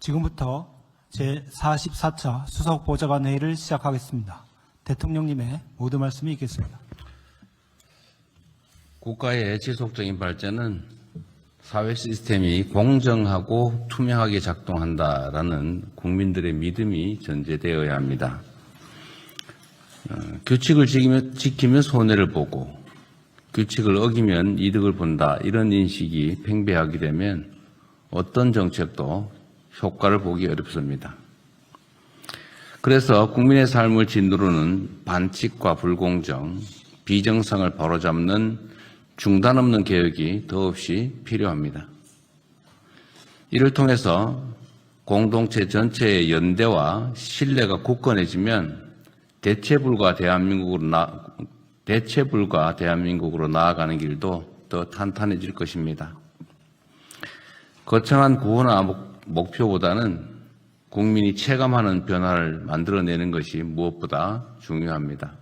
지금부터 제44차 수석보좌관 회의를 시작하겠습니다. 대통령님의 모든 말씀이 있겠습니다. 국가의 지속적인 발전은 사회 시스템이 공정하고 투명하게 작동한다라는 국민들의 믿음이 전제되어야 합니다. 규칙을 지키면 손해를 보고 규칙을 어기면 이득을 본다, 이런 인식이 팽배하게 되면 어떤 정책도 효과를 보기 어렵습니다. 그래서 국민의 삶을 짓누르는 반칙과 불공정, 비정상을 바로잡는 중단 없는 개혁이 더없이 필요합니다. 이를 통해서 공동체 전체의 연대와 신뢰가 굳건해지면 대체불가 대한민국으로 나아가는 길도 더 탄탄해질 것입니다. 거창한 구호나 목표보다는 국민이 체감하는 변화를 만들어내는 것이 무엇보다 중요합니다.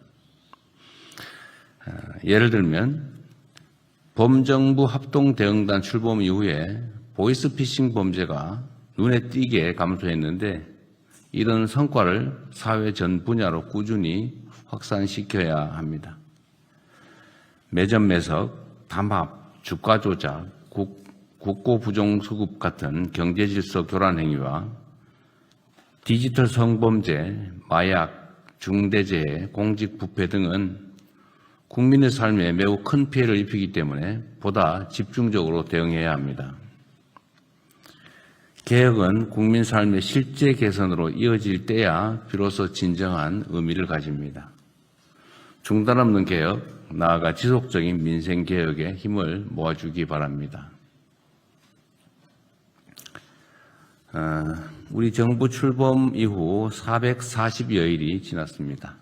예를 들면 범정부 합동대응단 출범 이후에 보이스피싱 범죄가 눈에 띄게 감소했는데 이런 성과를 사회 전 분야로 꾸준히 확산시켜야 합니다. 매점 매석, 담합, 주가 조작, 국고 부정수급 같은 경제질서 교란 행위와 디지털 성범죄, 마약, 중대재해, 공직부패 등은 국민의 삶에 매우 큰 피해를 입히기 때문에 보다 집중적으로 대응해야 합니다. 개혁은 국민 삶의 실제 개선으로 이어질 때야 비로소 진정한 의미를 가집니다. 중단 없는 개혁, 나아가 지속적인 민생 개혁에 힘을 모아주기 바랍니다. 우리 정부 출범 이후 440여일이 지났습니다.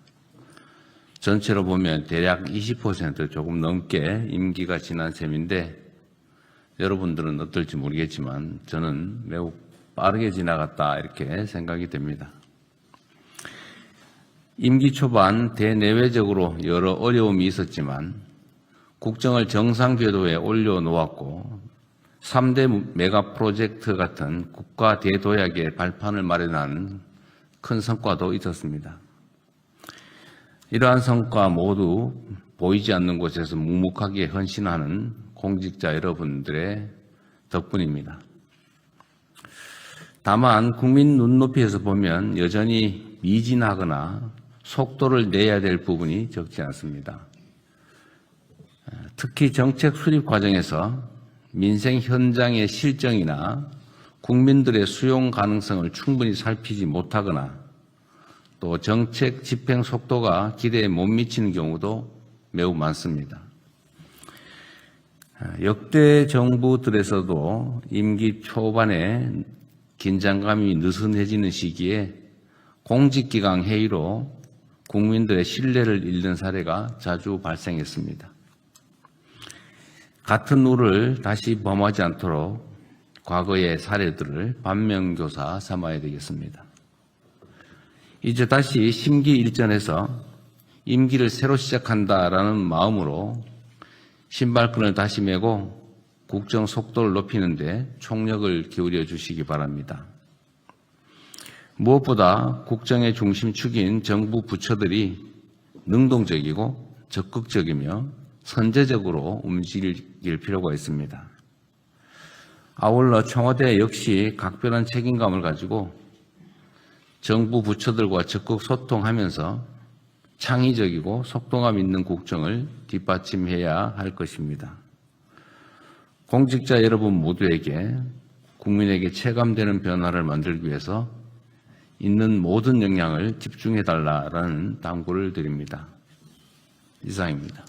전체로 보면 대략 20% 조금 넘게 임기가 지난 셈인데 여러분들은 어떨지 모르겠지만 저는 매우 빠르게 지나갔다 이렇게 생각이 됩니다. 임기 초반 대내외적으로 여러 어려움이 있었지만 국정을 정상 궤도에 올려놓았고 3대 메가 프로젝트 같은 국가 대도약의 발판을 마련한 큰 성과도 있었습니다. 이러한 성과 모두 보이지 않는 곳에서 묵묵하게 헌신하는 공직자 여러분들의 덕분입니다. 다만 국민 눈높이에서 보면 여전히 미진하거나 속도를 내야 될 부분이 적지 않습니다. 특히 정책 수립 과정에서 민생 현장의 실정이나 국민들의 수용 가능성을 충분히 살피지 못하거나 또 정책 집행 속도가 기대에 못 미치는 경우도 매우 많습니다. 역대 정부들에서도 임기 초반에 긴장감이 느슨해지는 시기에 공직기강 회의로 국민들의 신뢰를 잃는 사례가 자주 발생했습니다. 같은 우를 다시 범하지 않도록 과거의 사례들을 반면교사 삼아야 되겠습니다. 이제 다시 심기일전해서 임기를 새로 시작한다라는 마음으로 신발끈을 다시 메고 국정 속도를 높이는 데 총력을 기울여 주시기 바랍니다. 무엇보다 국정의 중심축인 정부 부처들이 능동적이고 적극적이며 선제적으로 움직일 필요가 있습니다. 아울러 청와대 역시 각별한 책임감을 가지고 정부 부처들과 적극 소통하면서 창의적이고 속도감 있는 국정을 뒷받침해야 할 것입니다. 공직자 여러분 모두에게 국민에게 체감되는 변화를 만들기 위해서 있는 모든 역량을 집중해달라는 당부를 드립니다. 이상입니다.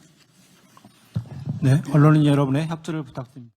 네, 언론인 여러분의 협조를 부탁드립니다.